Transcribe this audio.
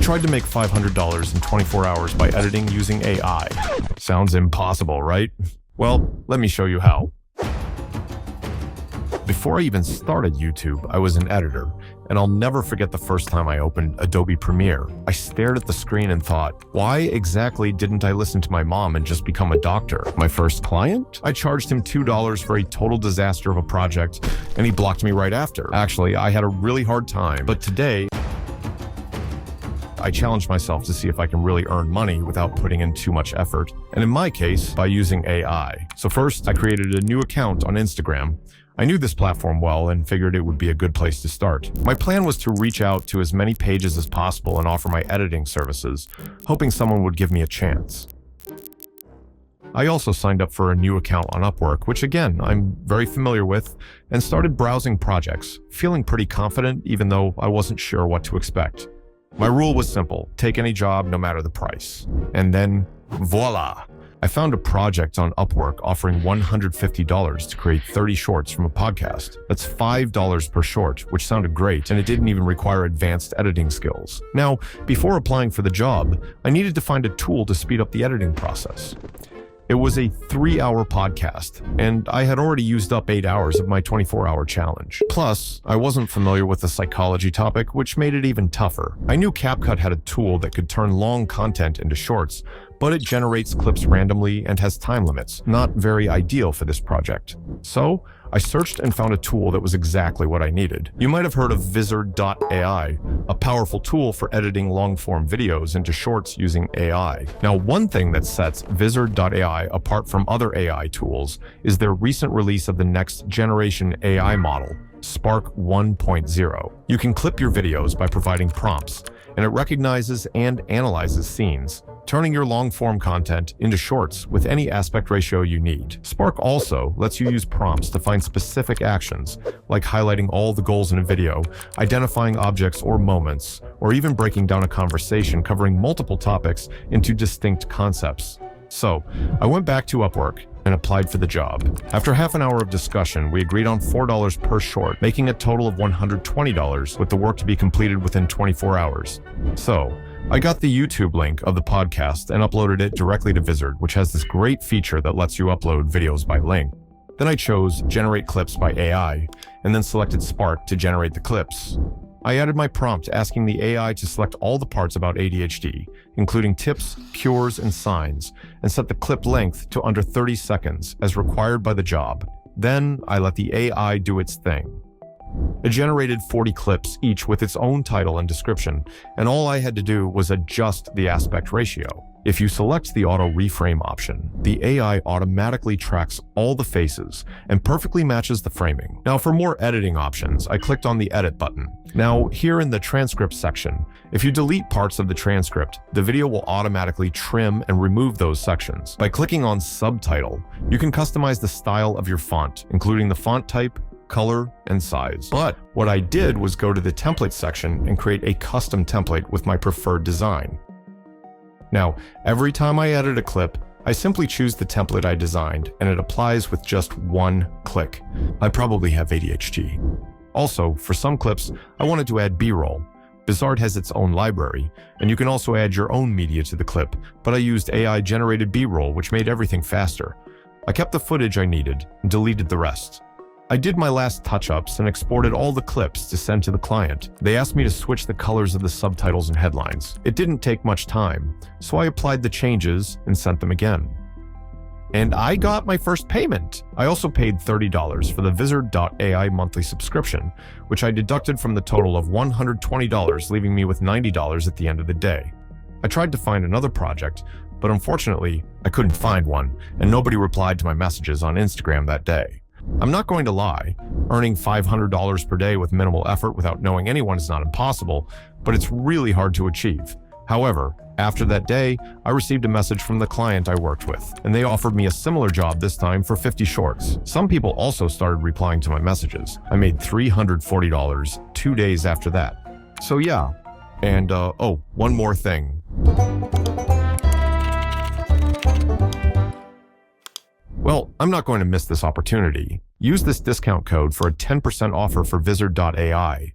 tried to make $500 in 24 hours by editing using AI. Sounds impossible, right? Well, let me show you how. Before I even started YouTube, I was an editor, and I'll never forget the first time I opened Adobe Premiere. I stared at the screen and thought, why exactly didn't I listen to my mom and just become a doctor? My first client? I charged him $2 for a total disaster of a project, and he blocked me right after. Actually, I had a really hard time, but today, I challenged myself to see if I can really earn money without putting in too much effort, and in my case, by using AI. So first, I created a new account on Instagram. I knew this platform well and figured it would be a good place to start. My plan was to reach out to as many pages as possible and offer my editing services, hoping someone would give me a chance. I also signed up for a new account on Upwork, which again, I'm very familiar with, and started browsing projects, feeling pretty confident even though I wasn't sure what to expect. My rule was simple: take any job, no matter the price. And then, voila! I found a project on Upwork offering $150 to create 30 shorts from a podcast. That's $5 per short, which sounded great, and it didn't even require advanced editing skills. Now, before applying for the job, I needed to find a tool to speed up the editing process. It was a 3-hour podcast, and I had already used up 8 hours of my 24-hour challenge. Plus, I wasn't familiar with the psychology topic, which made it even tougher. I knew CapCut had a tool that could turn long content into shorts, but it generates clips randomly and has time limits, not very ideal for this project. So, I searched and found a tool that was exactly what I needed. You might have heard of Vizard AI, a powerful tool for editing long-form videos into shorts using AI. Now, one thing that sets Vizard AI apart from other AI tools is their recent release of the next generation AI model, Spark 1.0. You can clip your videos by providing prompts, and it recognizes and analyzes scenes, turning your long-form content into shorts with any aspect ratio you need. Spark also lets you use prompts to find specific actions, like highlighting all the goals in a video, identifying objects or moments, or even breaking down a conversation covering multiple topics into distinct concepts. So, I went back to Upwork and applied for the job. After half an hour of discussion, we agreed on $4 per short, making a total of $120 with the work to be completed within 24 hours. So, I got the YouTube link of the podcast and uploaded it directly to Vizard, which has this great feature that lets you upload videos by link. Then I chose Generate Clips by AI, and then selected Spark to generate the clips. I added my prompt asking the AI to select all the parts about ADHD, including tips, cures, and signs, and set the clip length to under 30 seconds as required by the job. Then I let the AI do its thing. It generated 40 clips, each with its own title and description, and all I had to do was adjust the aspect ratio. If you select the auto reframe option, the AI automatically tracks all the faces and perfectly matches the framing. Now, for more editing options, I clicked on the edit button. Now, here in the transcript section, if you delete parts of the transcript, the video will automatically trim and remove those sections. By clicking on subtitle, you can customize the style of your font, including the font type, color, and size. But what I did was go to the template section and create a custom template with my preferred design. Now, every time I edit a clip, I simply choose the template I designed, and it applies with just one click. I probably have ADHD. Also, for some clips, I wanted to add B-roll. Vizard has its own library, and you can also add your own media to the clip, but I used AI-generated B-roll, which made everything faster. I kept the footage I needed and deleted the rest. I did my last touch-ups and exported all the clips to send to the client. They asked me to switch the colors of the subtitles and headlines. It didn't take much time, so I applied the changes and sent them again. And I got my first payment. I also paid $30 for the Vizard AI monthly subscription, which I deducted from the total of $120, leaving me with $90 at the end of the day. I tried to find another project, but unfortunately, I couldn't find one, and nobody replied to my messages on Instagram that day. I'm not going to lie, earning $500 per day with minimal effort without knowing anyone is not impossible, but it's really hard to achieve. However, after that day, I received a message from the client I worked with, and they offered me a similar job this time for 50 shorts. Some people also started replying to my messages. I made $340 2 days after that. So yeah, and oh, one more thing. Well, I'm not going to miss this opportunity. Use this discount code for a 10% offer for Vizard AI.